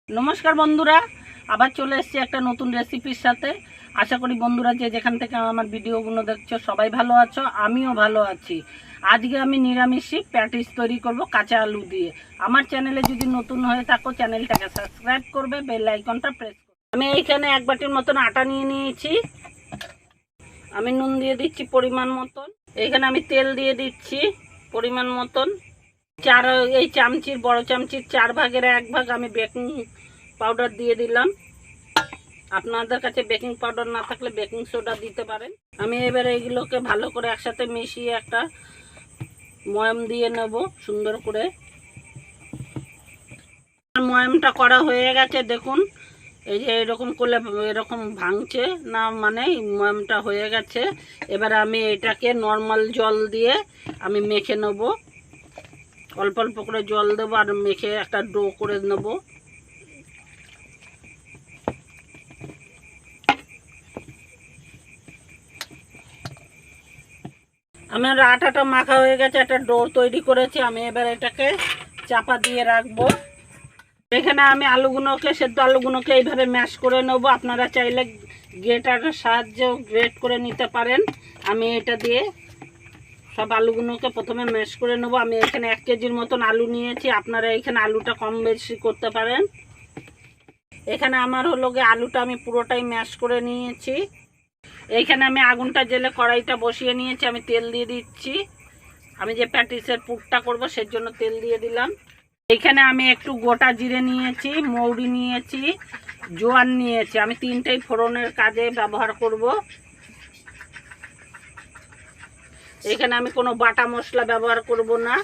নমস্কার বন্ধুরা, আবার চলে এসেছি একটা নতুন রেসিপির সাথে। আশা করি বন্ধুরা যে যেখান থেকে আমার ভিডিওগুলো দেখছো সবাই ভালো আছো, আমিও ভালো আছি। আজকে আমি নিরামিষই প্যাটিস তৈরি করব কাঁচা আলু দিয়ে। আমার চ্যানেলে যদি নতুন হয়ে থাকো চ্যানেলটাকে সাবস্ক্রাইব করবে, বেল আইকনটা প্রেস করবে। আমি এইখানে এক বাটির মতন আটা নিয়ে নিয়েছি। আমি নুন দিয়ে দিচ্ছি পরিমাণ মতন। এইখানে আমি তেল দিয়ে দিচ্ছি পরিমাণ মতন। এই চামচির বড় চামচির 4 ভাগের 1 ভাগ আমি বেকিং পাউডার দিয়ে দিলাম। আপনাদের কাছে বেকিং পাউডার না থাকলে বেকিং সোডা দিতে পারেন। আমি এবারে এইগুলোকে ভালো করে একসাথে মিশিয়ে একটা ময়াম দিয়ে নেব সুন্দর করে। ময়ামটা করা হয়ে গেছে, দেখুন এই যে এরকম করলে এরকম ভাঙছে না, মানে ময়ামটা হয়ে গেছে। এবার আমি এটাকে নর্মাল জল দিয়ে আমি মেখে নেব। অল্প অল্প করে জল দেবো আর মেখে একটা ডো করে নেব। আমার আটাটা মাখা হয়ে গেছে, একটা ডো তৈরি করেছি। আমি এবার এটাকে চাপা দিয়ে রাখবো। এখানে আমি সেদ্ধ আলুগুলোকে এইভাবে ম্যাশ করে নেব। আপনারা চাইলে গ্রেটারের সাহায্যেও গ্রেট করে নিতে পারেন। আমি এটা দিয়ে সব আলুগুলোকে প্রথমে ম্যাশ করে নেব। আমি এখানে 1 কেজির মতন আলু নিয়েছি, আপনারা এখানে আলুটা কম বেশি করতে পারেন। এখানে আমার আলুটা আমি পুরোটাই ম্যাশ করে নিয়েছি। এইখানে আমি আগুনটা জ্বেলে কড়াইটা বসিয়ে নিয়েছি। আমি তেল দিয়ে দিচ্ছি। আমি যে প্যাটিসের পুরটা করব সের জন্য তেল দিয়ে দিলাম। এইখানে আমি একটু গোটা জিরে নিয়েছি, মৌরি নিয়েছি, জোয়ান নিয়েছি। আমি 3টেই ফোড়নের কাজে ব্যবহার করব। এখানে আমি কোনো বাটা মশলা ব্যবহার করব না।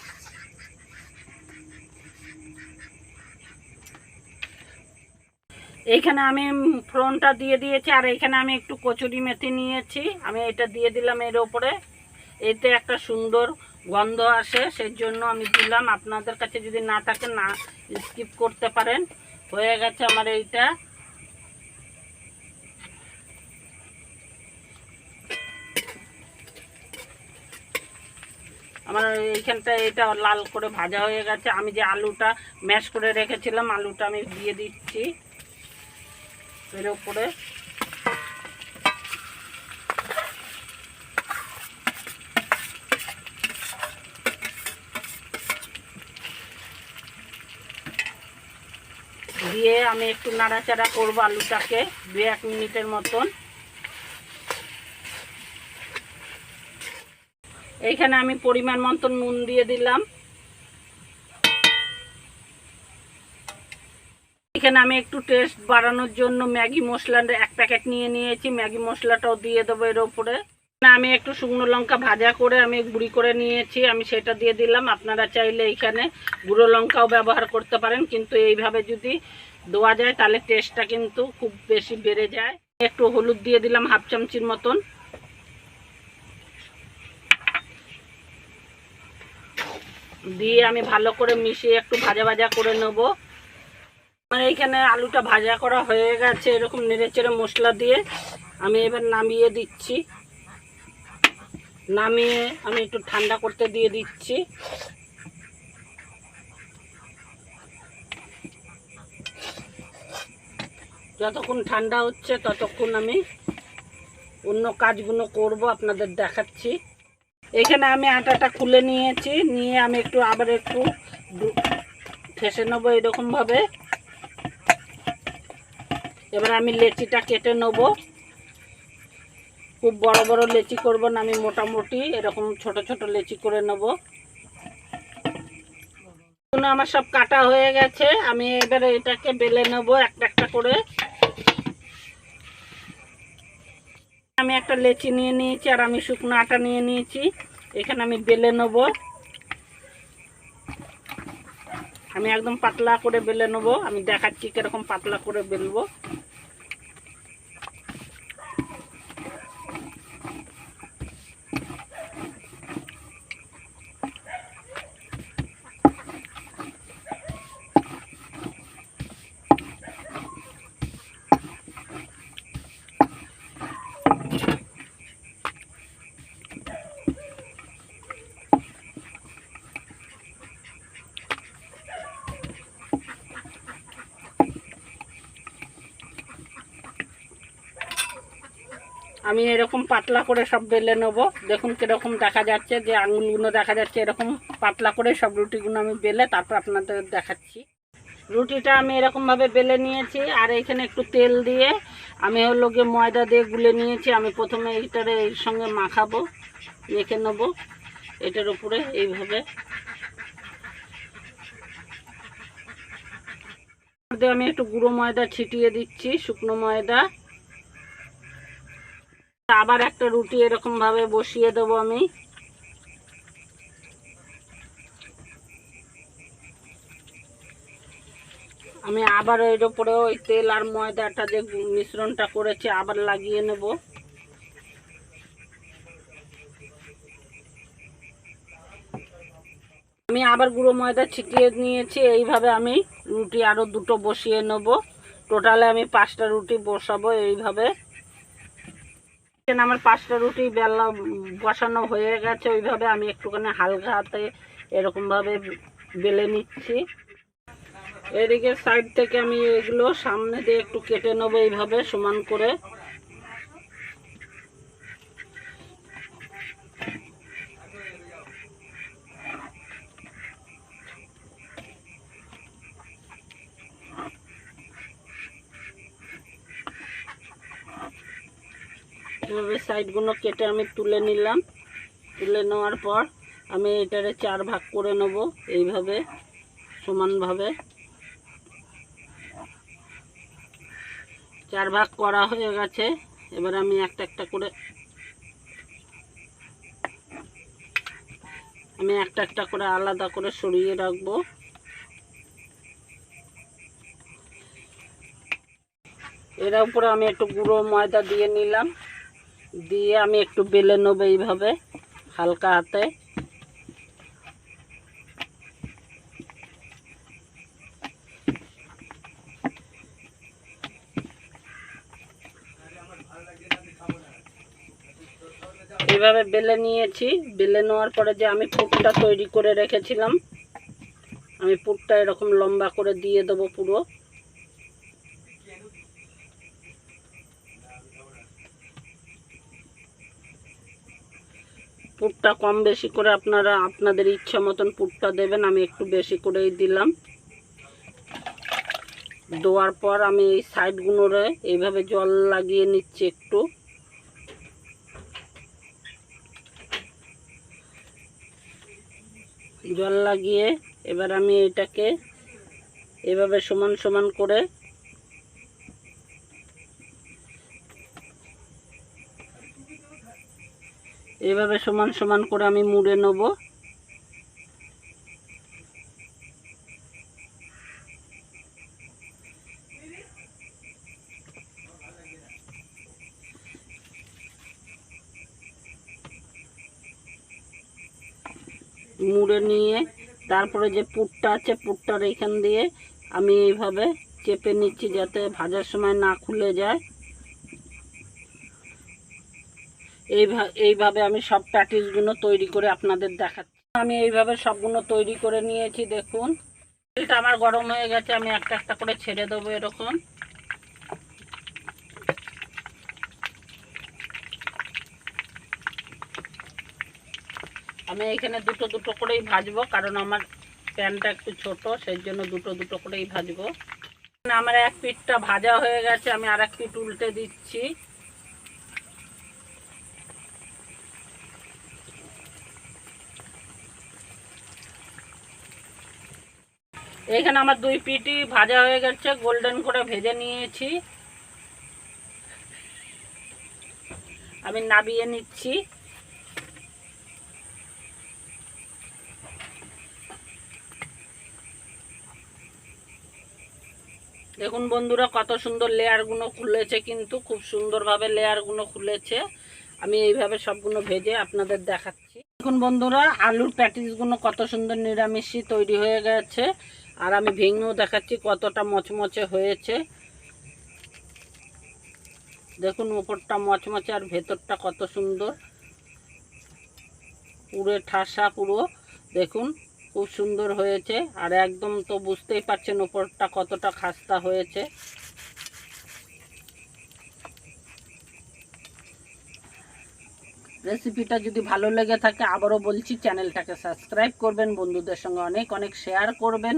এইখানে আমি ফোড়নটা দিয়ে দিয়েছি। আর এখানে আমি একটু কচুরি মেথি নিয়েছি, আমি এটা দিয়ে দিলাম এর ওপরে। এতে একটা সুন্দর গন্ধ আসে, সেই জন্য আমি দিলাম। আপনাদের কাছে যদি না থাকে না স্কিপ করতে পারেন। হয়ে গেছে আমার এইটা। আমার এইখানটা এটা লাল করে ভাজা হয়ে গেছে। আমি যে আলুটা ম্যাশ করে রেখেছিলাম আলুটা আমি দিয়ে দিচ্ছি এর উপরে। দিয়ে আমি একটু নাড়াচাড়া করবো আলুটাকে 2-1 মিনিটের মতন। এইখানে আমি পরিমাণ মতন নুন দিয়ে দিলাম। এখানে আমি একটু টেস্ট বাড়ানোর জন্য ম্যাগি মশলার 1 প্যাকেট নিয়ে নিয়েছি। ম্যাগি মশলাটাও দিয়ে দেবো এর উপরে। আমি একটু শুকনো লঙ্কা ভাজা করে আমি গুঁড়ি করে নিয়েছি, আমি সেটা দিয়ে দিলাম। আপনারা চাইলে এইখানে গুঁড়ো লঙ্কাও ব্যবহার করতে পারেন, কিন্তু এইভাবে যদি দেওয়া যায় তাহলে টেস্টটা কিন্তু খুব বেশি বেড়ে যায়। একটু হলুদ দিয়ে দিলাম 1/2 চামচির মতন। দিয়ে আমি ভালো করে মিশিয়ে একটু ভাজা ভাজা করে নেব। আমার এইখানে আলুটা ভাজা করা হয়ে গেছে। এরকম নেড়েচেড়ে মশলা দিয়ে আমি এবার নামিয়ে দিচ্ছি। নামিয়ে আমি একটু ঠান্ডা করতে দিয়ে দিচ্ছি। যতক্ষণ ঠান্ডা হচ্ছে ততক্ষণ আমি অন্য কাজগুলো করব, আপনাদের দেখাচ্ছি। এখানে আমি আটাটা খুলে নিয়েছি, নিয়ে আমি আবার একটু ঠেসে নেবো এরকমভাবে। এবার আমি লেচিটা কেটে নেব। খুব বড় বড় লেচি করব না, আমি মোটামুটি এরকম ছোট ছোট লেচি করে নেব। আমার সব কাটা হয়ে গেছে। আমি এবারে এটাকে বেলে নেব একটা একটা করে। আমি একটা লেচি নিয়ে নিয়েছি আর আমি শুকনো আটা নিয়ে নিয়েছি। এখানে আমি বেলে নেব। আমি একদম পাতলা করে বেলে নেব। আমি দেখাচ্ছি কিরকম পাতলা করে বেলবো। আমি এরকম পাতলা করে সব বেলে নেব। দেখুন কীরকম দেখা যাচ্ছে, যে আঙুলগুলো দেখা যাচ্ছে, এরকম পাতলা করে সব রুটিগুলো আমি বেলে তারপর আপনাদের দেখাচ্ছি। রুটিটা আমি এরকমভাবে বেলে নিয়েছি, আর এখানে একটু তেল দিয়ে আমি হলো গিয়ে ময়দা দিয়ে গুলে নিয়েছি। আমি প্রথমে এইটার এর সঙ্গে মাখাবো, মেখে নেব এটার উপরে এইভাবে। আমি একটু গুঁড়ো ময়দা ছিটিয়ে দিচ্ছি, শুকনো ময়দা। আবার একটা রুটি এরকমভাবে বসিয়ে দেবো আমি। আবার এর উপরে ওই তেল আর ময়দাটা যে মিশ্রণটা করেছি আবার লাগিয়ে নেব। আমি আবার গুঁড়ো ময়দা ছিটিয়ে নিয়েছি। এইভাবে আমি রুটি আরও দুটো বসিয়ে নেব। টোটালে আমি 5টা রুটি বসাবো এইভাবে। আমার 5টা রুটি বেলা বসানো হয়ে গেছে। ওইভাবে আমি একটুখানি হালকা হাতে এরকমভাবে বেলে নিচ্ছি। এদিকে সাইড থেকে আমি এগুলো সামনে দিয়ে একটু কেটে নেবো এইভাবে সমান করে। এভাবে সাইডগুলো কেটে আমি তুলে নিলাম। তুলে নেওয়ার পর আমি এটারে 4 ভাগ করে নেব এইভাবে সমানভাবে। 4 ভাগ করা হয়ে গেছে। এবার আমি একটা একটা করে আলাদা করে সরিয়ে রাখবো। এর উপরে আমি একটু গুঁড়ো ময়দা দিয়ে নিলাম, দিয়ে আমি একটু বেলে নেব এইভাবে হালকা হাতে। এইভাবে বেলে নিয়েছি। বেলে নেওয়ার পরে যে আমি পুরটা তৈরি করে রেখেছিলাম, আমি পুরটা এরকম লম্বা করে দিয়ে দেবো পুরো। পুরটা কম বেশি করে আপনারা আপনাদের ইচ্ছা মতন পুরটা দেবেন। আমি একটু বেশি করেই দিলাম। দেওয়ার পর আমি এই সাইডগুলোরে এইভাবে জল লাগিয়ে নিচ্ছি একটু। জল লাগিয়ে এবার আমি এটাকে এভাবে সমান সমান করে আমি মুড়ে নেব। মুড়ে নিয়ে তারপরে যে পুরটা আছে, পুরটার এইখান দিয়ে আমি এইভাবে চেপে নিচ্ছি যাতে ভাজার সময় না খুলে যায়। এইভাবে আমি সব প্যাটিসগুলো তৈরি করে আপনাদের দেখাচ্ছি। আমি এইভাবে সবগুলো তৈরি করে নিয়েছি। দেখুন তেলটা আমার গরম হয়ে গেছে। আমি একটা একটা করে ছেড়ে দেবো এরকম। আমি এখানে দুটো দুটো করেই ভাজবো, কারণ আমার প্যানটা একটু ছোট, সেই জন্য দুটো দুটো করেই ভাজবো। আমার এক পিঠটা ভাজা হয়ে গেছে, আমি আর এক পিঠ উল্টে দিচ্ছি। এখানে আমার 2 পিঠই ভাজা হয়ে গেছে, গোল্ডেন করে ভেজে নিয়েছি। আমি নাবিয়ে নিচ্ছি। দেখুন বন্ধুরা কত সুন্দর লেয়ারগুলো খুলেছে, কিন্তু খুব সুন্দরভাবে লেয়ারগুলো খুলেছে। আমি এইভাবে সবগুলো ভেজে আপনাদের দেখাচ্ছি। দেখুন বন্ধুরা আলুর প্যাটিসগুলো কত সুন্দর নিরামিষই তৈরি হয়ে গেছে, আর আমি ভেঙেও দেখাচ্ছি কতটা মচমচে হয়েছে। দেখুন উপরটা মচমচে আর ভেতরটা কত সুন্দর, পুরো ঠাসা পুরো। দেখুন খুব সুন্দর হয়েছে, আর একদম তো বুঝতেই পারছেন উপরটা কতটা খাস্তা হয়েছে। রেসিপিটা যদি ভালো লেগে থাকে আবারও বলছি চ্যানেলটাকে সাবস্ক্রাইব করবেন, বন্ধুদের সঙ্গে অনেক অনেক শেয়ার করবেন,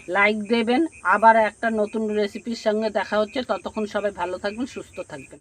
লাইক দেবেন। আবার একটা নতুন রেসিপির সঙ্গে দেখা হচ্ছে, ততক্ষণ সবাই ভালো থাকবেন, সুস্থ থাকবেন।